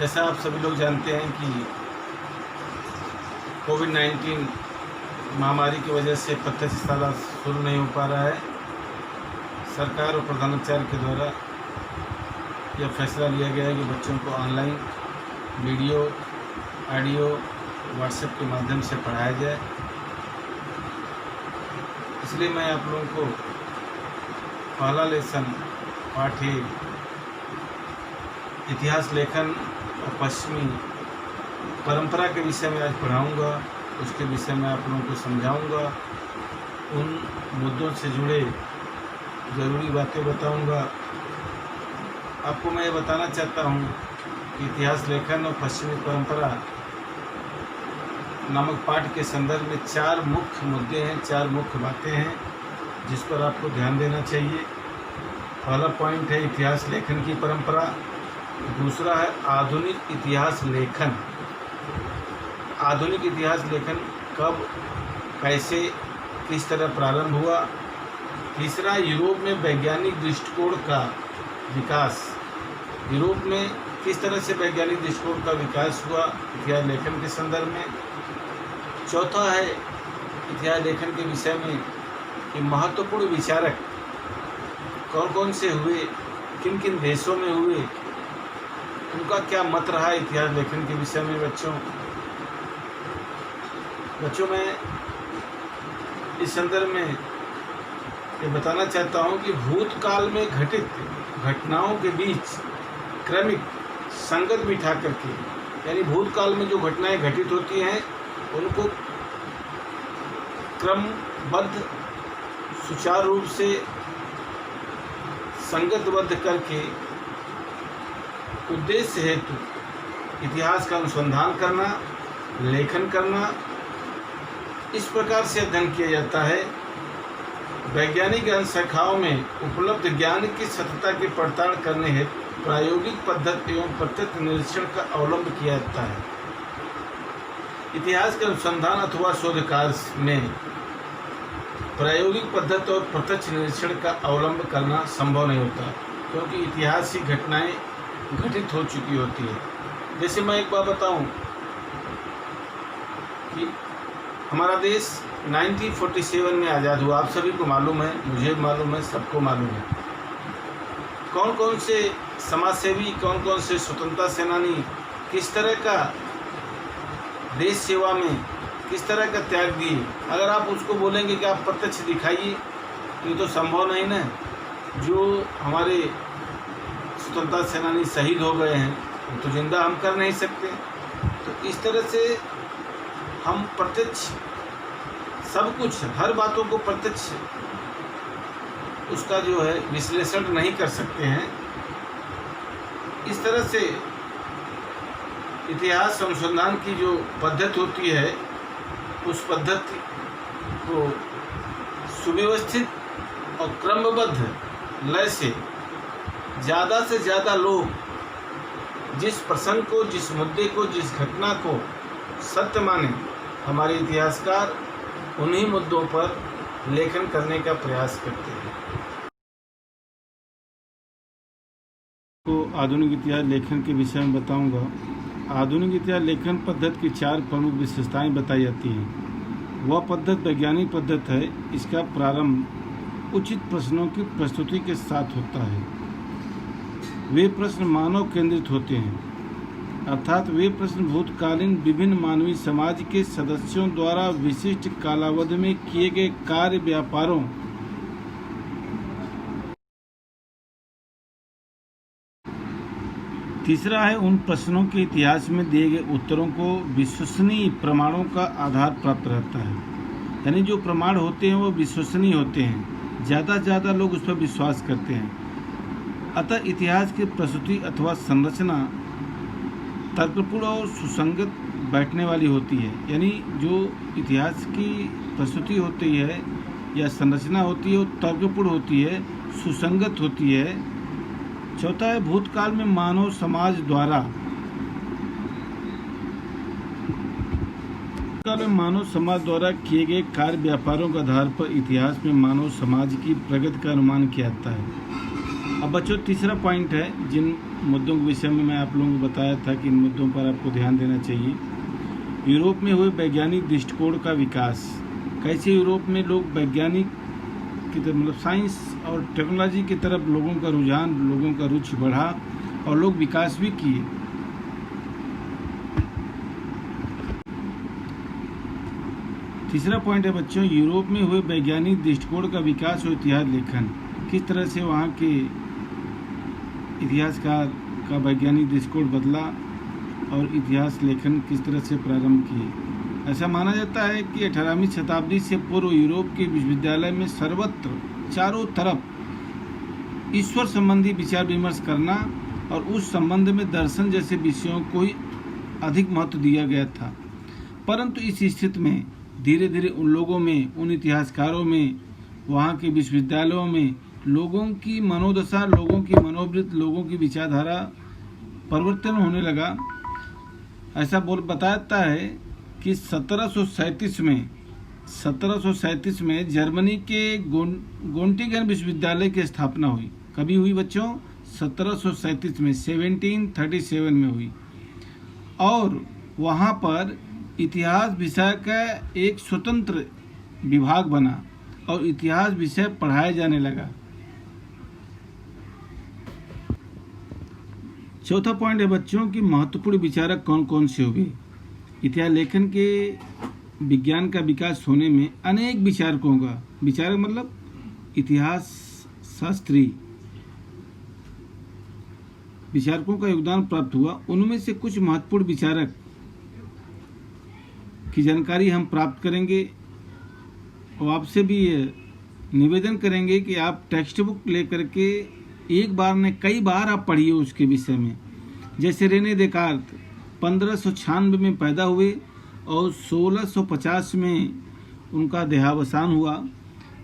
जैसा आप सभी लोग जानते हैं कि कोविड-19 महामारी की वजह से प्रत्यक्ष शाला शुरू नहीं हो पा रहा है। सरकार और प्रधानाचार्य के द्वारा यह फैसला लिया गया है कि बच्चों को ऑनलाइन वीडियो, ऑडियो, व्हाट्सएप के माध्यम से पढ़ाया जाए। इसलिए मैं आप लोगों को पहला लेसन पाठ है इतिहास लेखन और पश्चिमी परंपरा के विषय में आज पढ़ाऊँगा। उसके विषय में आप लोगों को समझाऊँगा, उन मुद्दों से जुड़े ज़रूरी बातें बताऊँगा। आपको मैं ये बताना चाहता हूँ कि इतिहास लेखन और पश्चिमी परंपरा नामक पाठ के संदर्भ में 4 मुख्य मुद्दे हैं, 4 मुख्य बातें हैं जिस पर आपको ध्यान देना चाहिए। पहला पॉइंट है इतिहास लेखन की परंपरा। दूसरा है आधुनिक इतिहास लेखन। आधुनिक इतिहास लेखन कब, कैसे, किस तरह प्रारंभ हुआ। तीसरा, यूरोप में वैज्ञानिक दृष्टिकोण का विकास। यूरोप में किस तरह से वैज्ञानिक दृष्टिकोण का विकास हुआ इतिहास लेखन के संदर्भ में। चौथा है इतिहास लेखन के विषय में कि महत्वपूर्ण विचारक कौन कौन से हुए, किन किन देशों में हुए, उनका क्या मत रहा इतिहास लेखन के विषय में। बच्चों मैं इस संदर्भ में ये बताना चाहता हूँ कि भूतकाल में घटित घटनाओं के बीच क्रमिक संगत बिठा करके, यानी भूतकाल में जो घटनाएं घटित होती हैं उनको क्रमबद्ध सुचारू रूप से संगतबद्ध करके उद्देश्य हेतु इतिहास का अनुसंधान करना, लेखन करना, इस प्रकार से अध्ययन किया जाता है। वैज्ञानिक अनुशाखाओं में उपलब्ध ज्ञान की सत्यता की पड़ताल करने हेतु प्रायोगिक पद्धति एवं प्रत्यक्ष निरीक्षण का अवलंब किया जाता है। इतिहास के अनुसंधान अथवा शोध कार्य में प्रायोगिक पद्धति और प्रत्यक्ष निरीक्षण का अवलंब करना संभव नहीं होता, क्योंकि इतिहास की घटनाएं घटित हो चुकी होती है। जैसे मैं एक बात बताऊं कि हमारा देश 1947 में आज़ाद हुआ। आप सभी को मालूम है, मुझे मालूम है, सबको मालूम है। कौन कौन से समाज सेवी, कौन कौन से स्वतंत्रता सेनानी किस तरह का देश सेवा में किस तरह का त्याग दिए। अगर आप उसको बोलेंगे कि आप प्रत्यक्ष दिखाइए तो ये तो संभव नहीं ना। जो हमारे स्वतंत्रता सेनानी शहीद हो गए हैं वो तो जिंदा हम कर नहीं सकते। तो इस तरह से हम प्रत्यक्ष सब कुछ, हर बातों को प्रत्यक्ष उसका जो है विश्लेषण नहीं कर सकते हैं। इस तरह से इतिहास अनुसंधान की जो पद्धति होती है उस पद्धति को सुव्यवस्थित और क्रमबद्ध लय से ज़्यादा लोग जिस प्रसंग को, जिस मुद्दे को, जिस घटना को सत्य माने, हमारे इतिहासकार उन्हीं मुद्दों पर लेखन करने का प्रयास करते हैं। तो आधुनिक इतिहास लेखन के विषय में बताऊंगा। आधुनिक इतिहास लेखन पद्धति की 4 प्रमुख विशेषताएं बताई जाती हैं। वह पद्धति वैज्ञानिक पद्धति है। इसका प्रारंभ उचित प्रश्नों की प्रस्तुति के साथ होता है। वे प्रश्न मानव केंद्रित होते हैं, अर्थात वे प्रश्न भूतकालीन विभिन्न मानवीय समाज के सदस्यों द्वारा विशिष्ट कालावधि में किए गए कार्य व्यापारों तीसरा है उन प्रश्नों के इतिहास में दिए गए उत्तरों को विश्वसनीय प्रमाणों का आधार प्राप्त रहता है। यानी जो प्रमाण होते हैं वो विश्वसनीय होते हैं, ज़्यादा लोग उस पर विश्वास करते हैं। अतः इतिहास की प्रस्तुति अथवा संरचना तर्कपूर्ण और सुसंगत बैठने वाली होती है। यानी जो इतिहास की प्रस्तुति होती है या संरचना होती है वो तर्कपूर्ण होती है, सुसंगत होती है। चौथा है भूतकाल में मानव समाज द्वारा किए गए कार्य व्यापारों के आधार पर इतिहास में मानव समाज की प्रगति का अनुमान किया जाता है। अब बच्चों तीसरा पॉइंट है जिन मुद्दों के विषय में मैं आप लोगों को बताया था कि इन मुद्दों पर आपको ध्यान देना चाहिए। यूरोप में हुए वैज्ञानिक दृष्टिकोण का विकास, कैसे यूरोप में लोग वैज्ञानिक की तरफ मतलब साइंस और टेक्नोलॉजी की तरफ लोगों का रुझान, लोगों का रुचि बढ़ा और लोग विकास भी किए। तीसरा पॉइंट है बच्चों, यूरोप में हुए वैज्ञानिक दृष्टिकोण का विकास और इतिहास लेखन, किस तरह से वहाँ के इतिहासकार का वैज्ञानिक दृष्टिकोण बदला और इतिहास लेखन किस तरह से प्रारंभ किए। ऐसा माना जाता है कि 18वीं शताब्दी से पूर्व यूरोप के विश्वविद्यालय में सर्वत्र चारों तरफ ईश्वर संबंधी विचार विमर्श करना और उस संबंध में दर्शन जैसे विषयों को ही अधिक महत्व दिया गया था। परंतु इस स्थिति में धीरे धीरे उन लोगों में, उन इतिहासकारों में, वहाँ के विश्वविद्यालयों में लोगों की मनोदशा, लोगों की मनोवृत्ति, लोगों की विचारधारा परिवर्तन होने लगा। ऐसा बताता है कि 1737 में जर्मनी के गोंटिगन विश्वविद्यालय की स्थापना हुई। कभी हुई बच्चों? 1737 में, 1737 में हुई। और वहाँ पर इतिहास विषय का एक स्वतंत्र विभाग बना और इतिहास विषय पढ़ाया जाने लगा। चौथा पॉइंट है बच्चों की महत्वपूर्ण विचारक कौन कौन से हुए। इतिहास लेखन के विज्ञान का विकास होने में अनेक विचारकों का, विचारक मतलब इतिहास शास्त्री, विचारकों का योगदान प्राप्त हुआ। उनमें से कुछ महत्वपूर्ण विचारक की जानकारी हम प्राप्त करेंगे और आपसे भी निवेदन करेंगे कि आप टेक्स्ट बुक लेकर के एक बार ने कई बार आप पढ़िए उसके विषय में। जैसे रेने देकार्त 1596 में पैदा हुए और 1650 में उनका देहावसान हुआ।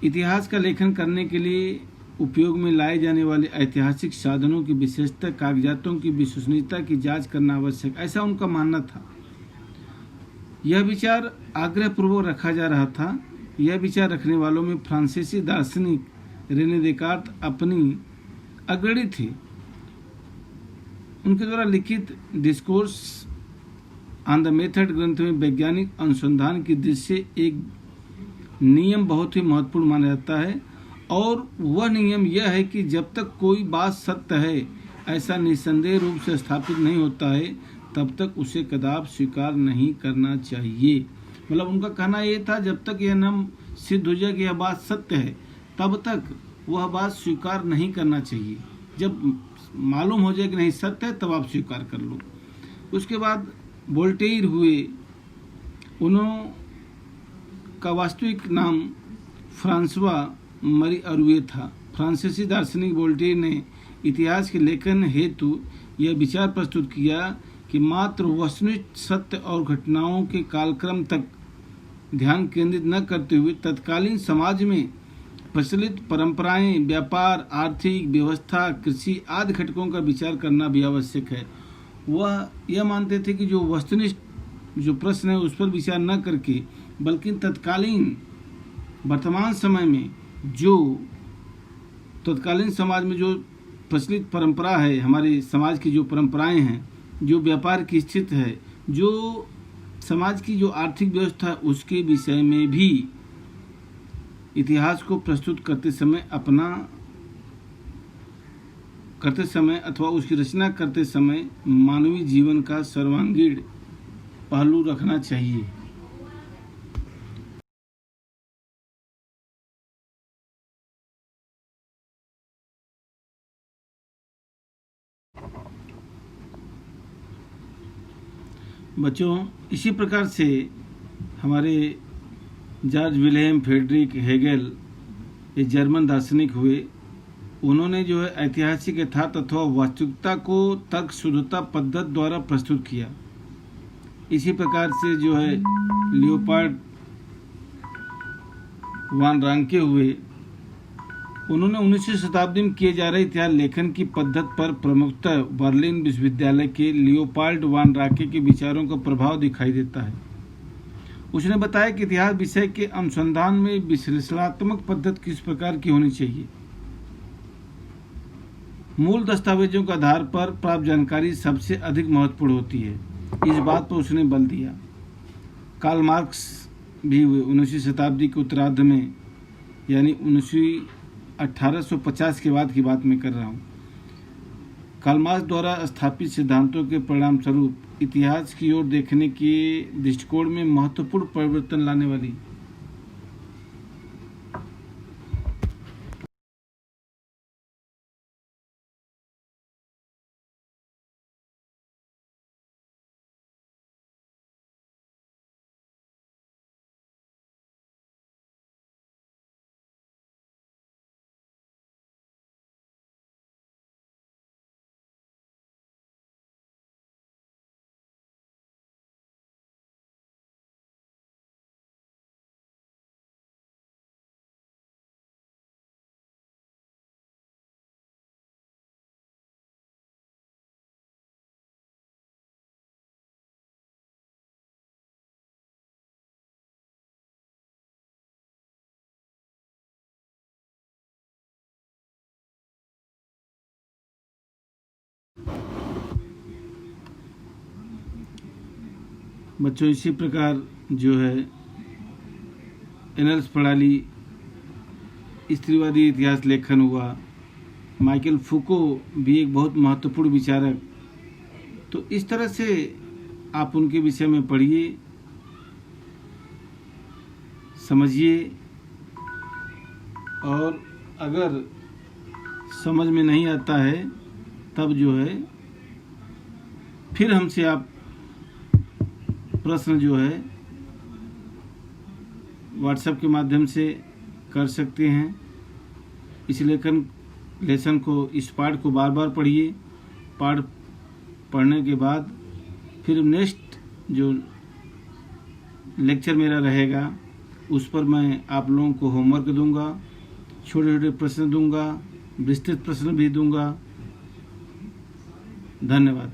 इतिहास का लेखन करने के लिए उपयोग में लाए जाने वाले ऐतिहासिक साधनों की विशेषता, कागजातों की विश्वसनीयता की जांच करना आवश्यक, ऐसा उनका मानना था। यह विचार आग्रहपूर्वक रखा जा रहा था। यह विचार रखने वालों में फ्रांसीसी दार्शनिक रेने देकार्त अपनी अग्रणी थे। उनके द्वारा लिखित डिस्कोर्स ऑन द मेथड ग्रंथ में वैज्ञानिक अनुसंधान की दृष्टि से एक नियम बहुत ही महत्वपूर्ण माना जाता है, और वह नियम यह है कि जब तक कोई बात सत्य है, ऐसा निस्संदेह रूप से स्थापित नहीं होता है, तब तक उसे कदाप स्वीकार नहीं करना चाहिए। मतलब उनका कहना ये था, जब तक यह न सिद्ध हो जाए कि यह बात सत्य है, तब तक वह बात स्वीकार नहीं करना चाहिए। जब मालूम हो जाए कि नहीं सत्य है, तब आप स्वीकार कर लो। उसके बाद वोल्टेयर हुए। उनका वास्तविक नाम फ्रांसवा मरी अरुए था। फ्रांसीसी दार्शनिक वोल्टेयर ने इतिहास के लेखन हेतु यह विचार प्रस्तुत किया कि मात्र वस्तुनिष्ठ सत्य और घटनाओं के कालक्रम तक ध्यान केंद्रित न करते हुए तत्कालीन समाज में प्रचलित परंपराएं, व्यापार, आर्थिक व्यवस्था, कृषि आदि घटकों का विचार करना भी आवश्यक है। वह यह मानते थे कि जो वस्तुनिष्ठ जो प्रश्न है उस पर विचार न करके, बल्कि तत्कालीन वर्तमान समय में जो तत्कालीन समाज में जो प्रचलित परंपरा है, हमारे समाज की जो परंपराएं हैं, जो व्यापार की स्थिति है, जो समाज की जो आर्थिक व्यवस्था है, उसके विषय में भी इतिहास को प्रस्तुत करते समय अथवा उसकी रचना करते समय मानवीय जीवन का सर्वांगीण पहलू रखना चाहिए। बच्चों, इसी प्रकार से हमारे जॉर्ज विल्हेम फ्रेडरिक हेगेल, ये जर्मन दार्शनिक हुए। उन्होंने जो है ऐतिहासिक यथार्थ अथवा वास्तविकता को तर्क शुद्धता पद्धति द्वारा प्रस्तुत किया। इसी प्रकार से जो है लियोपार्ड वान रांके हुए। उन्होंने 19वीं शताब्दी में किए जा रहे इतिहास लेखन की पद्धति पर प्रमुखतः बर्लिन विश्वविद्यालय के लियोपार्ड वान रांके के विचारों का प्रभाव दिखाई देता है। उसने बताया कि इतिहास विषय के अनुसंधान में विश्लेषणात्मक पद्धति किस प्रकार की होनी चाहिए। मूल दस्तावेजों के आधार पर प्राप्त जानकारी सबसे अधिक महत्वपूर्ण होती है, इस बात पर उसने बल दिया। कार्ल मार्क्स भी हुए 19वीं शताब्दी के उत्तरार्ध में, यानी 1850 के बाद की बात मैं कर रहा हूँ। कार्ल मार्क्स द्वारा स्थापित सिद्धांतों के परिणाम स्वरूप इतिहास की ओर देखने के दृष्टिकोण में महत्वपूर्ण परिवर्तन लाने वाली बच्चों। इसी प्रकार जो है एनल्स प्रणाली, स्त्रीवादी इतिहास लेखन हुआ, माइकल फूको भी एक बहुत महत्वपूर्ण विचारक। तो इस तरह से आप उनके विषय में पढ़िए, समझिए, और अगर समझ में नहीं आता है तब जो है फिर हमसे आप प्रश्न जो है व्हाट्सएप के माध्यम से कर सकते हैं। इस लेसन को, इस पाठ को बार बार पढ़िए। पाठ पढ़ने के बाद फिर नेक्स्ट जो लेक्चर मेरा रहेगा उस पर मैं आप लोगों को होमवर्क दूंगा, छोटे छोटे प्रश्न दूंगा, विस्तृत प्रश्न भी दूंगा। धन्यवाद।